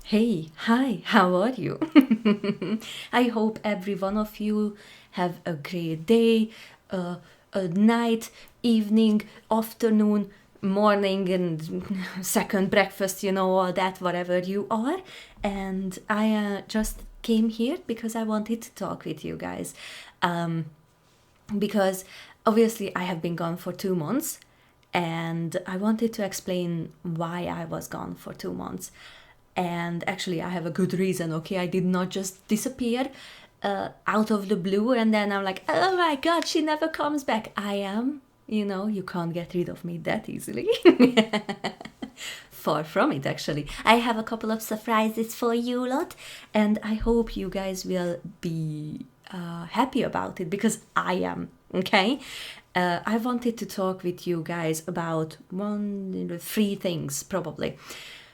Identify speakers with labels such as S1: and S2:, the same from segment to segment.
S1: Hey, hi, how are you? I hope every one of you have a great day, a night, evening, afternoon, morning, and second breakfast, all that, whatever you are. And I just came here because I wanted to talk with you guys. Um, because obviously I have been gone for 2 months and I wanted to explain why I was gone for 2 months. And actually, I have a good reason, okay? I did not just disappear out of the blue and then I'm like, oh my god, she never comes back. I am, you can't get rid of me that easily. Far from it, actually. I have a couple of surprises for you lot, and I hope you guys will be happy about it because I am, okay? I wanted to talk with you guys about three things probably.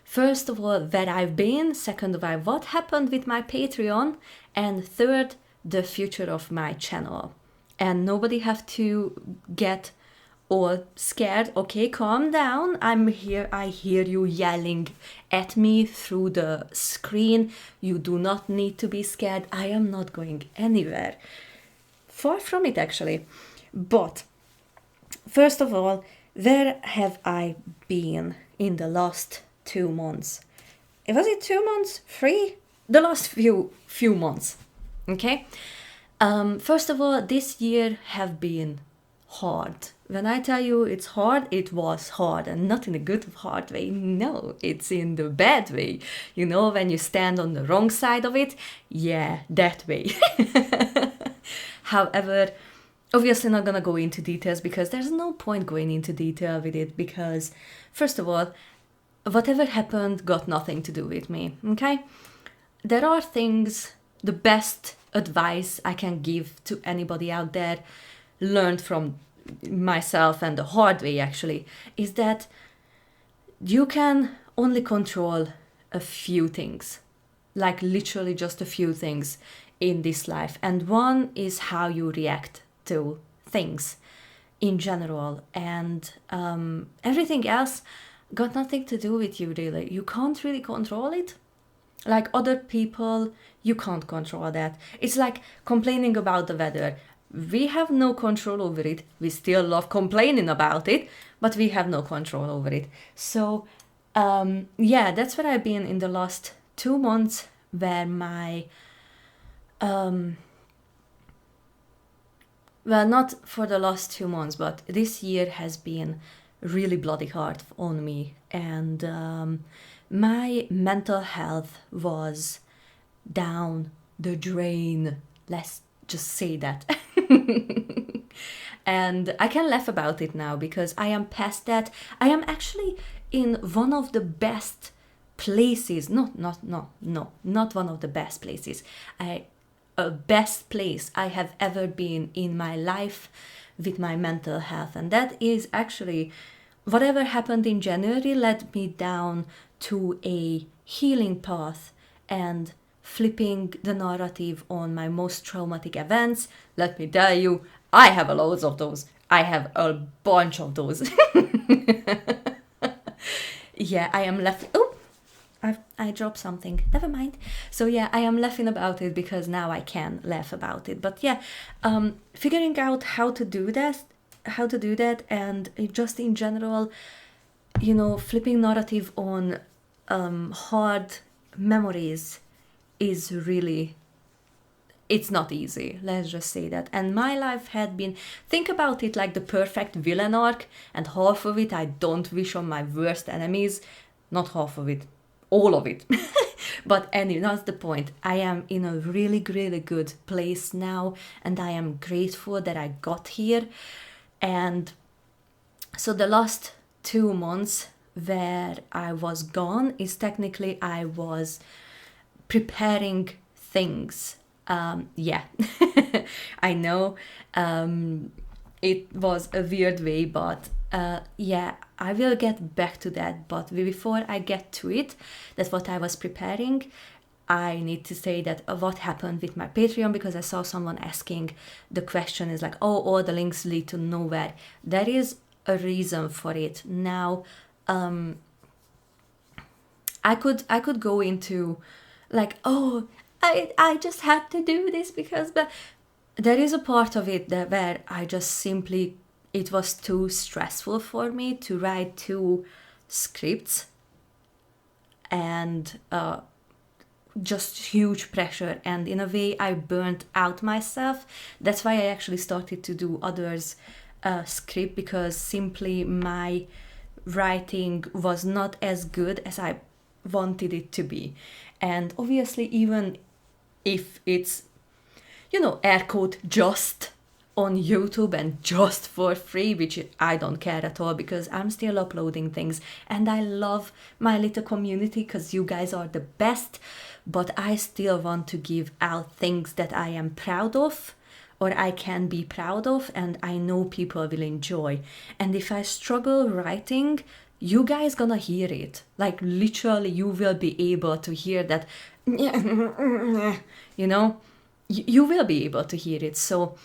S1: First of all, where I've been. Second of all, what happened with my Patreon. And third, the future of my channel. And nobody have to get all scared. Okay, calm down. I'm here. I hear you yelling at me through the screen. You do not need to be scared. I am not going anywhere. Far from it, actually. But first of all, where have I been in the last 2 months? Was it 2 months? Three? The last few months. Okay. First of all, this year have been hard. When I tell you it's hard, it was hard, and not in a good hard way. No, it's in the bad way. When you stand on the wrong side of it, yeah, that way. However, obviously not gonna go into details because there's no point going into detail with it because, first of all, whatever happened got nothing to do with me, okay? There are things, the best advice I can give to anybody out there, learned from myself and the hard way actually, is that you can only control a few things, like literally just a few things in this life. And one is how you react to things in general. And everything else got nothing to do with you, really. You can't really control it. Like other people, you can't control that. It's like complaining about the weather. We have no control over it. We still love complaining about it, but we have no control over it. So, yeah, that's where I've been in the last 2 months, where my well, not for the last 2 months, but this year has been really bloody hard on me. And my mental health was down the drain. Let's just say that. And I can laugh about it now because I am past that. I am actually in one of the best places. Not one of the best places. A best place I have ever been in my life with my mental health. And that is actually whatever happened in January led me down to a healing path and flipping the narrative on my most traumatic events. Let me tell you, I have a loads of those. I have a bunch of those. Yeah, I am left. Oh, I dropped something. Never mind. So yeah, I am laughing about it because now I can laugh about it. But yeah, figuring out how to do that, and just in general, flipping narrative on hard memories is really, it's not easy, let's just say that. And my life had been, think about it like the perfect villain arc, and half of it I don't wish on my worst enemies. Not half of it, all of it. But anyway, that's the point. I am in a really, really good place now, and I am grateful that I got here. And so the last 2 months where I was gone is technically I was preparing things. Yeah, I know it was a weird way, but yeah, I will get back to that. But before I get to it, that's what I was preparing. I need to say that what happened with my Patreon, because I saw someone asking the question is like, oh, all the links lead to nowhere. There is a reason for it. Now, I could go into like, oh, I just had to do this because, but there is a part of it that where I just simply, it was too stressful for me to write 2 scripts, and just huge pressure, and in a way I burnt out myself. That's why I actually started to do others script, because simply my writing was not as good as I wanted it to be. And obviously, even if it's, air quote, just on YouTube and just for free, which I don't care at all, because I'm still uploading things and I love my little community because you guys are the best, but I still want to give out things that I am proud of, or I can be proud of, and I know people will enjoy. And if I struggle writing, you guys gonna hear it. Like literally, you will be able to hear that, you will be able to hear it. So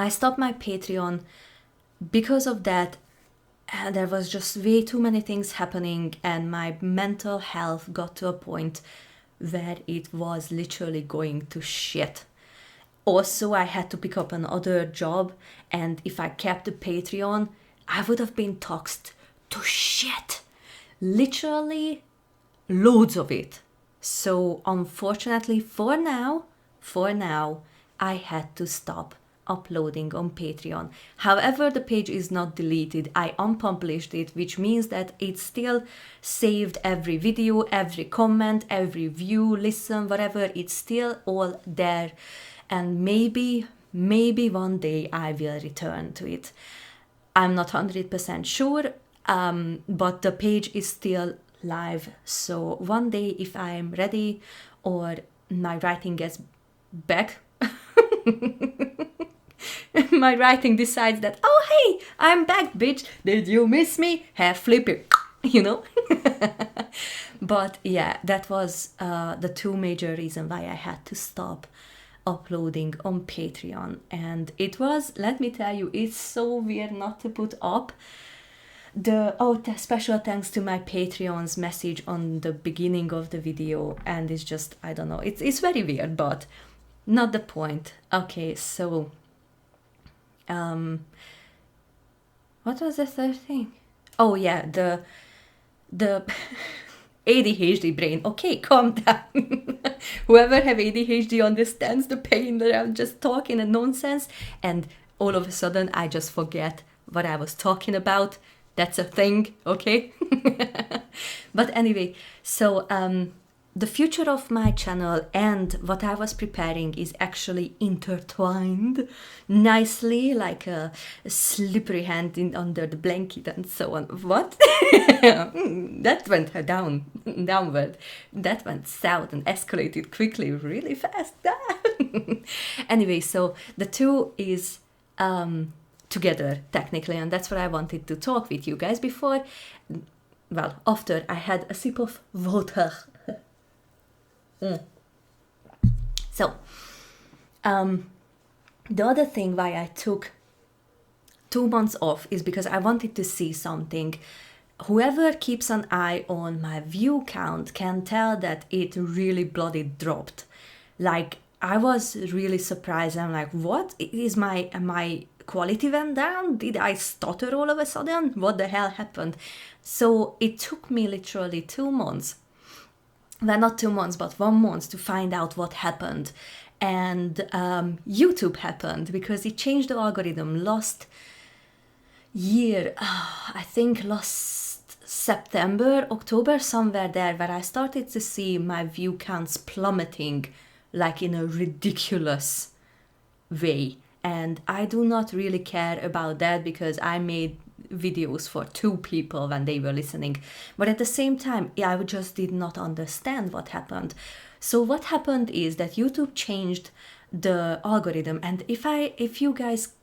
S1: I stopped my Patreon because of that. There was just way too many things happening, and my mental health got to a point where it was literally going to shit. Also, I had to pick up another job, and if I kept the Patreon, I would have been taxed to shit. Literally loads of it. So unfortunately, for now, I had to stop uploading on Patreon. However, the page is not deleted. I unpublished it, which means that it's still saved. Every video, every comment, every view, listen, whatever, it's still all there. And maybe one day I will return to it. I'm not 100% sure, but the page is still live. So one day, if I'm ready or my writing gets back, my writing decides that, oh hey, I'm back, bitch. Did you miss me? Hair flipper, But yeah, that was the 2 major reasons why I had to stop uploading on Patreon. And it was, let me tell you, it's so weird not to put up the special thanks to my Patreon's message on the beginning of the video. And it's just, I don't know, it's very weird, but not the point. Okay, so what was the third thing? Oh yeah, the ADHD brain. Okay, calm down. Whoever have ADHD understands the pain that I'm just talking and nonsense, and all of a sudden I just forget what I was talking about. That's a thing, okay? But anyway, so the future of my channel and what I was preparing is actually intertwined nicely, like a slippery hand under the blanket and so on. What? That went downward. That went south and escalated quickly, really fast. Anyway, so the 2 is together technically, and that's what I wanted to talk with you guys before. Well, after I had a sip of water. So, the other thing why I took 2 months off is because I wanted to see something. Whoever keeps an eye on my view count can tell that it really bloody dropped. Like, I was really surprised. I'm like, what? Is my quality went down? Did I stutter all of a sudden? What the hell happened? So it took me literally 2 months. Well, not 2 months, but 1 month to find out what happened. And YouTube happened because it changed the algorithm last year. I think last September, October, somewhere there, where I started to see my view counts plummeting like in a ridiculous way. And I do not really care about that because I made videos for 2 people when they were listening, but at the same time I just did not understand what happened. So what happened is that YouTube changed the algorithm, and if you guys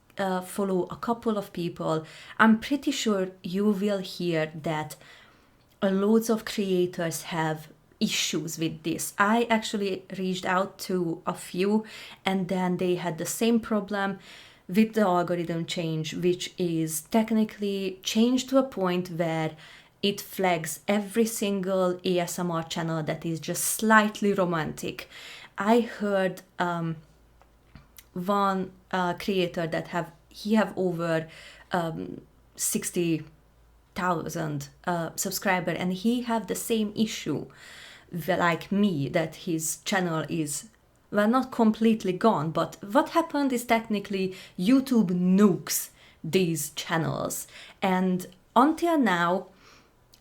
S1: follow a couple of people, I'm pretty sure you will hear that loads of creators have issues with this. I actually reached out to a few, and then they had the same problem with the algorithm change, which is technically changed to a point where it flags every single ASMR channel that is just slightly romantic. I heard one creator that have over 60,000 subscriber, and he have the same issue like me, that his channel is, well, not completely gone, but what happened is technically YouTube nukes these channels, and until now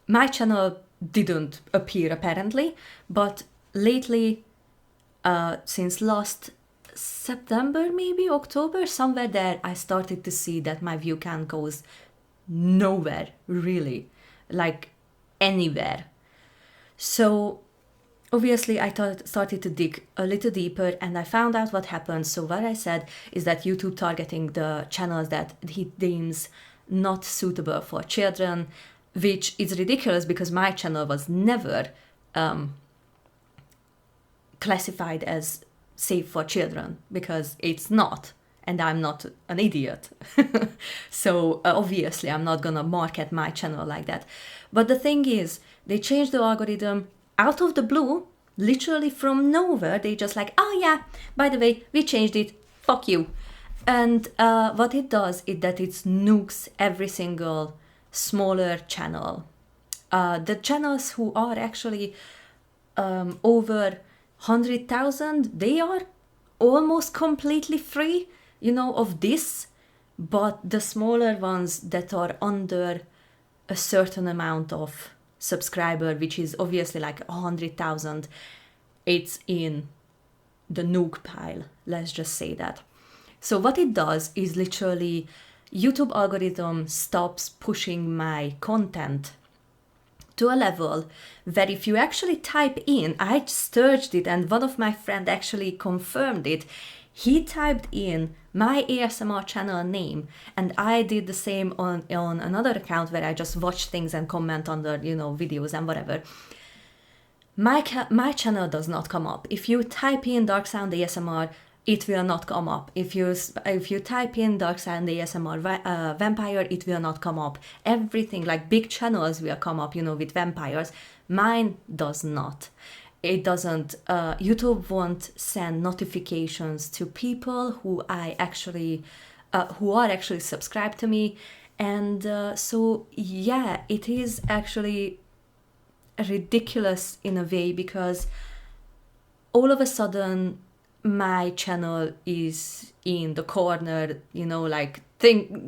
S1: my channel didn't appear apparently, but lately, since last September, maybe October, somewhere there, I started to see that my view count goes nowhere, really, like anywhere. So obviously I started to dig a little deeper, and I found out what happened. So what I said is that YouTube targeting the channels that he deems not suitable for children, which is ridiculous because my channel was never classified as safe for children, because it's not, and I'm not an idiot. So obviously I'm not gonna market my channel like that. But the thing is, they changed the algorithm out of the blue, literally from nowhere. They just like, oh yeah, by the way, we changed it, fuck you. And what it does is that it nukes every single smaller channel. The channels who are actually over 100,000, they are almost completely free, of this. But the smaller ones that are under a certain amount of subscriber, which is obviously like 100,000, it's in the nuke pile, let's just say that. So what it does is literally YouTube algorithm stops pushing my content to a level where if you actually type in, I searched it and one of my friends actually confirmed it. He typed in my ASMR channel name, and I did the same on another account where I just watch things and comment under, videos and whatever. My channel does not come up. If you type in Dark Sound ASMR, it will not come up. If you type in Dark Sound ASMR vampire, it will not come up. Everything, like big channels will come up, with vampires. Mine does not. It doesn't. YouTube won't send notifications to people who are actually subscribed to me, and so yeah, it is actually ridiculous in a way, because all of a sudden my channel is in the corner,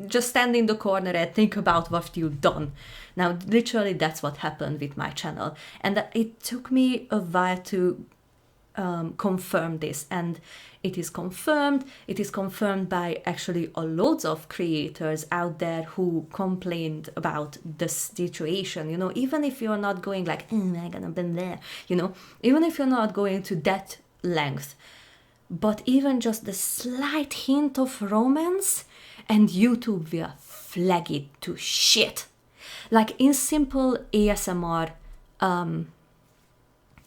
S1: just stand in the corner and think about what you've done. Now, literally, that's what happened with my channel. And it took me a while to confirm this. And it is confirmed. It is confirmed by actually loads of creators out there who complained about the situation. Even if you're not going like, I'm gonna be there, even if you're not going to that length, but even just the slight hint of romance, and YouTube will flag it to shit. Like in simple ASMR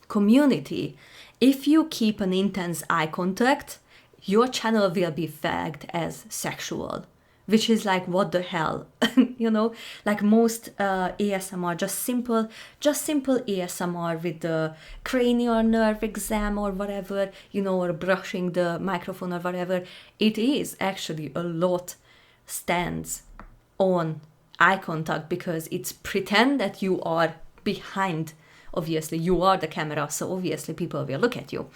S1: community, if you keep an intense eye contact, your channel will be flagged as sexual, which is like, what the hell? Like most ASMR, just simple ASMR with the cranial nerve exam or whatever, or brushing the microphone or whatever, it is actually a lot stands on eye contact, because it's pretend that you are behind. Obviously, you are the camera, so obviously people will look at you.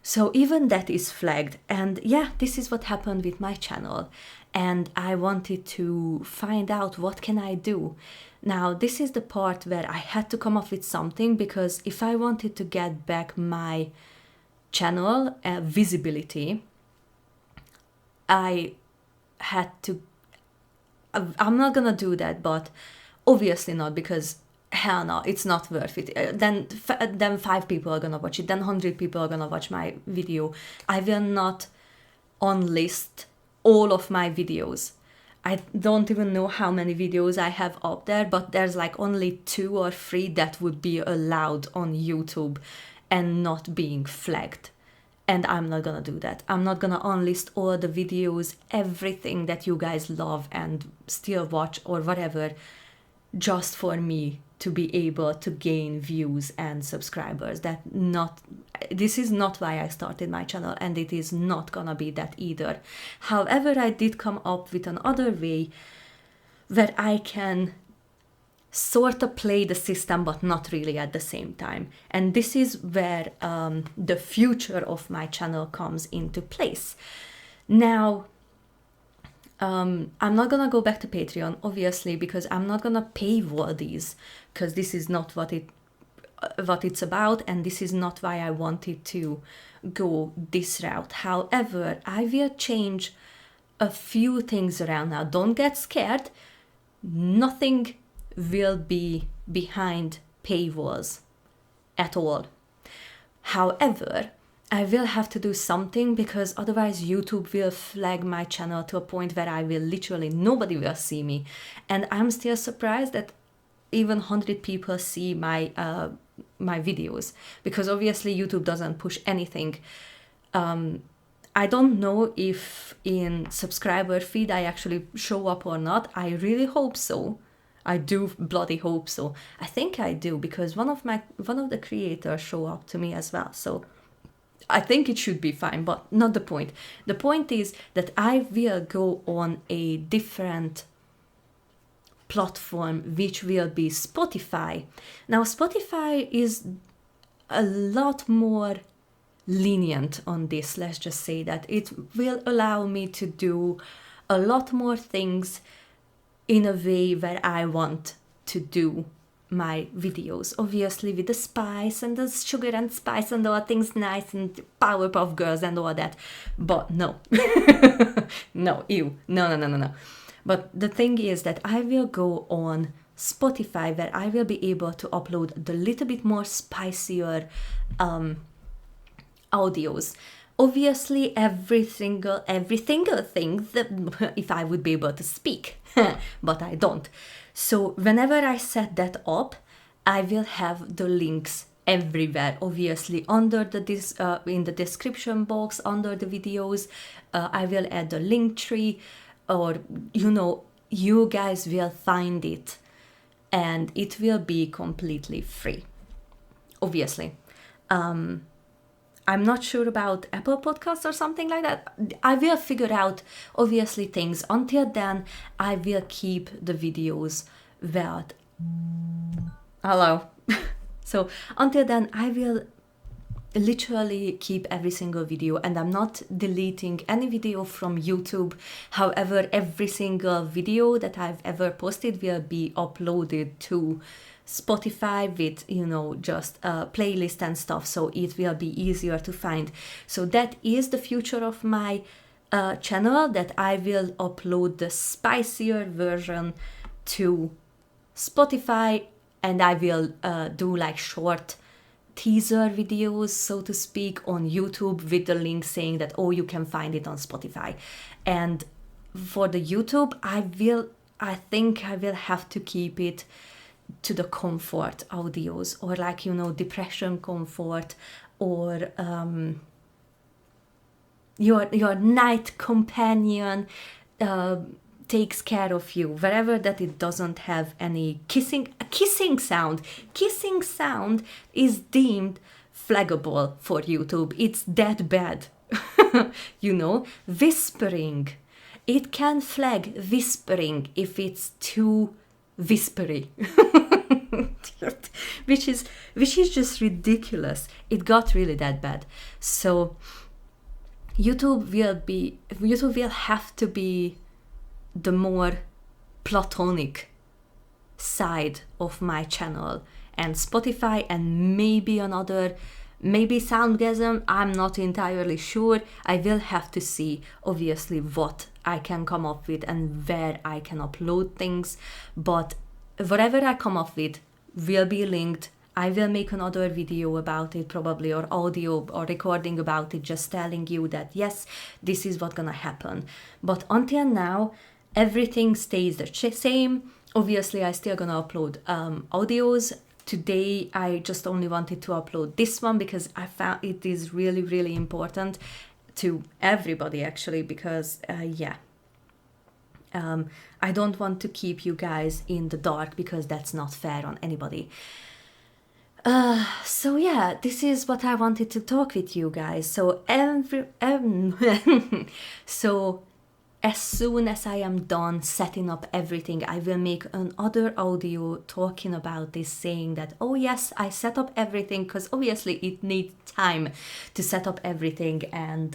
S1: So even that is flagged. And yeah, this is what happened with my channel. And I wanted to find out what can I do. Now, this is the part where I had to come up with something, because if I wanted to get back my channel visibility, I had to... I'm not gonna do that, but obviously not, because hell no, it's not worth it. Then 5 people are gonna watch it, then 100 people are gonna watch my video. I will not unlist all of my videos. I don't even know how many videos I have up there, but there's like only 2 or 3 that would be allowed on YouTube and not being flagged. And I'm not gonna do that. I'm not gonna unlist all the videos, everything that you guys love and still watch or whatever, just for me to be able to gain views and subscribers. This is not why I started my channel, and it is not gonna be that either. However, I did come up with another way where I can sort of play the system, but not really at the same time. And this is where the future of my channel comes into place. Now, I'm not gonna go back to Patreon, obviously, because I'm not gonna paywall these, because this is not what it's about, and this is not why I wanted to go this route. However, I will change a few things around now. Don't get scared. Nothing will be behind paywalls at all. However, I will have to do something, because otherwise YouTube will flag my channel to a point where nobody will see me. And I'm still surprised that even 100 people see my videos, because obviously YouTube doesn't push anything. I don't know if in subscriber feed I actually show up or not. I really hope so. I do bloody hope so. I think I do, because one of the creators show up to me as well. So I think it should be fine, but not the point. The point is that I will go on a different platform, which will be Spotify. Now, Spotify is a lot more lenient on this, let's just say that. It will allow me to do a lot more things in a way where I want to do my videos, obviously with the spice and the sugar and spice and all things nice and Powerpuff Girls and all that, but no. No. But the thing is that I will go on Spotify, where I will be able to upload the little bit more spicier audios. Obviously, every single thing that if I would be able to speak, but I don't. So whenever I set that up, I will have the links everywhere. Obviously, under in the description box, under the videos, I will add the link tree, or you guys will find it, and it will be completely free. Obviously. I'm not sure about Apple Podcasts or something like that. I will figure out, obviously, things. Until then, I will keep the videos well. Hello. So until then, I will literally keep every single video, and I'm not deleting any video from YouTube. However, every single video that I've ever posted will be uploaded to Spotify with, just a playlist and stuff, so it will be easier to find. So that is the future of my channel, that I will upload the spicier version to Spotify, and I will do like short teaser videos, so to speak, on YouTube with the link saying that, you can find it on Spotify. And for the YouTube, I think I will have to keep it to the comfort audios, or like, depression comfort, or your night companion takes care of you, wherever that it doesn't have any kissing sound. Kissing sound is deemed flaggable for YouTube. It's that bad. Whispering. It can flag whispering if it's too whispery. which is just ridiculous. It got really that bad. So YouTube will have to be the more platonic side of my channel, and Spotify, and maybe Soundgasm, I'm not entirely sure. I will have to see, obviously, what I can come up with and where I can upload things, but whatever I come up with will be linked. I will make another video about it probably, or audio or recording about it, just telling you that yes, this is what's gonna happen. But until now, everything stays the same. Obviously, I still gonna upload audios. Today, I just only wanted to upload this one because I found it is really, really important to everybody, actually, because I don't want to keep you guys in the dark because that's not fair on anybody. So yeah, this is what I wanted to talk with you guys. So so as soon as I am done setting up everything, I will make another audio talking about this, saying that, oh yes, I set up everything, because obviously it needs time to set up everything, and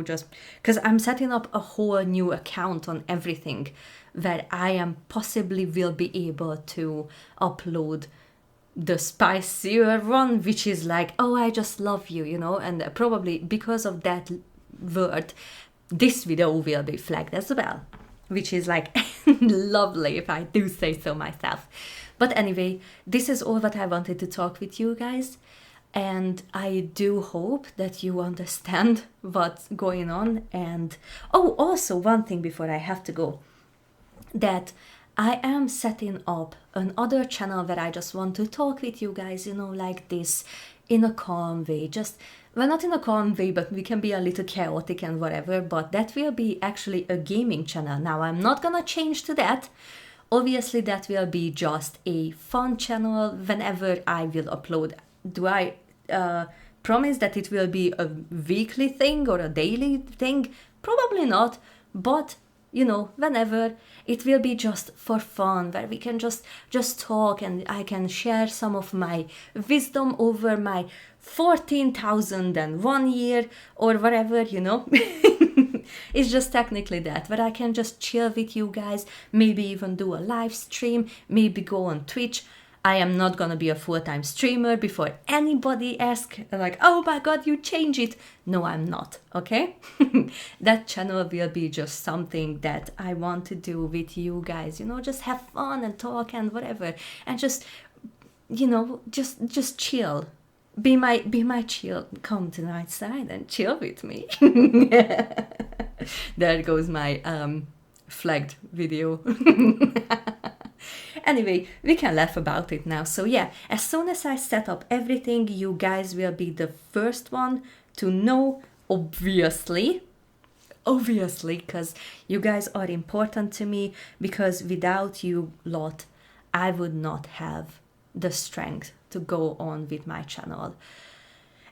S1: just because I'm setting up a whole new account on everything where I am possibly will be able to upload the spicier one, which is like, oh, I just love you, and probably because of that word, this video will be flagged as well, which is like lovely if I do say so myself. But anyway, this is all what I wanted to talk with you guys, and I do hope that you understand what's going on. And oh, also one thing before I have to go, that I am setting up another channel where I just want to talk with you guys, like this, in a calm way. Just, well, not in a calm way, but we can be a little chaotic and whatever, but that will be actually a gaming channel. Now, I'm not gonna change to that. Obviously, that will be just a fun channel whenever I will upload. Do I promise that it will be a weekly thing or a daily thing? Probably not, but whenever, it will be just for fun, where we can just talk, and I can share some of my wisdom over my 14,001 year or whatever, It's just technically that, but I can just chill with you guys, maybe even do a live stream, maybe go on Twitch. I am not gonna be a full-time streamer before anybody asks, like, oh my god, you change it. No, I'm not, okay? That channel will be just something that I want to do with you guys, just have fun and talk and whatever, and just, just chill. Be my chill. Come to my side and chill with me. There goes my flagged video. Anyway, we can laugh about it now. So yeah, as soon as I set up everything, you guys will be the first one to know, obviously, because you guys are important to me, because without you lot, I would not have the strength to go on with my channel.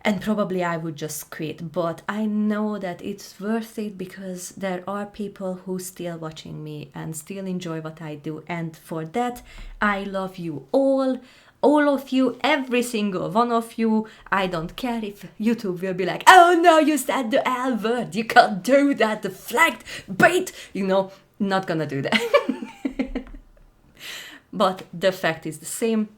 S1: And probably I would just quit, but I know that it's worth it, because there are people who still watching me and still enjoy what I do, and for that I love you all of you, every single one of you. I don't care if YouTube will be like, oh no, you said the L word, you can't do that, the flagged bait, not gonna do that. But the fact is the same.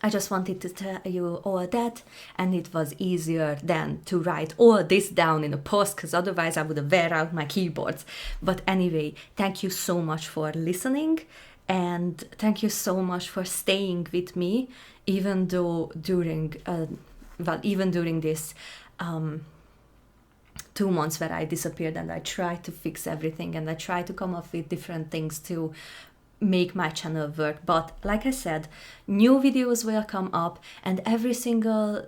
S1: I just wanted to tell you all that, and it was easier than to write all this down in a post, because otherwise I would have wear out my keyboards. But anyway, thank you so much for listening, and thank you so much for staying with me, even though during this 2 months where I disappeared, and I tried to fix everything, and I tried to come up with different things to make my channel work. But like I said, new videos will come up, and every single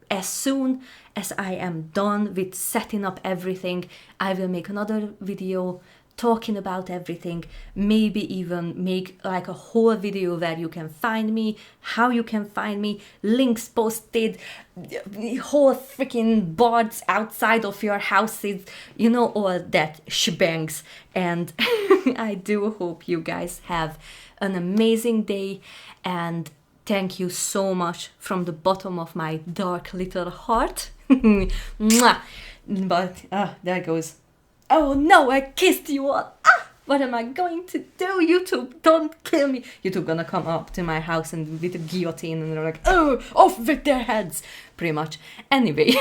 S1: as soon as I am done with setting up everything, I will make another video talking about everything, maybe even make like a whole video where you can find me, how you can find me, links posted, whole freaking boards outside of your houses, all that shebangs. And I do hope you guys have an amazing day, and thank you so much from the bottom of my dark little heart. Mwah! But there goes. Oh no, I kissed you all. What am I going to do? YouTube, don't kill me. YouTube gonna come up to my house and with a guillotine, and they're like, oh, off with their heads. Pretty much. Anyway.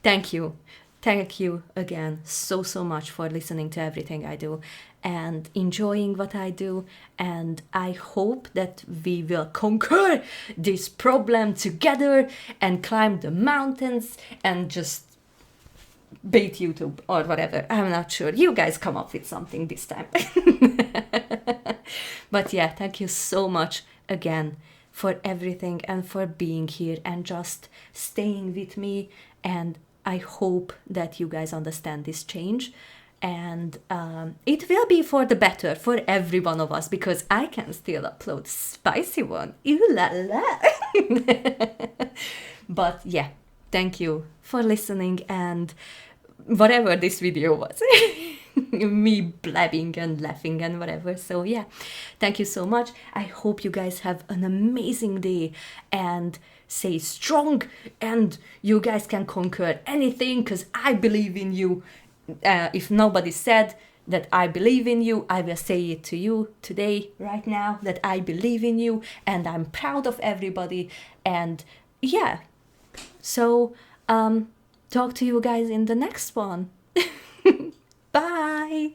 S1: Thank you. Thank you again so much for listening to everything I do and enjoying what I do. And I hope that we will conquer this problem together and climb the mountains and just bait YouTube or whatever. I'm not sure. You guys come up with something this time. But yeah, thank you so much again for everything and for being here and just staying with me. And I hope that you guys understand this change. and it will be for the better for every one of us, because I can still upload spicy one. Ooh la la. But yeah, thank you for listening, and whatever this video was, me blabbing and laughing and whatever. So yeah, thank you so much. I hope you guys have an amazing day and stay strong, and you guys can conquer anything, because I believe in you. If nobody said that I believe in you, I will say it to you today, right now, that I believe in you and I'm proud of everybody. And yeah, so talk to you guys in the next one. Bye.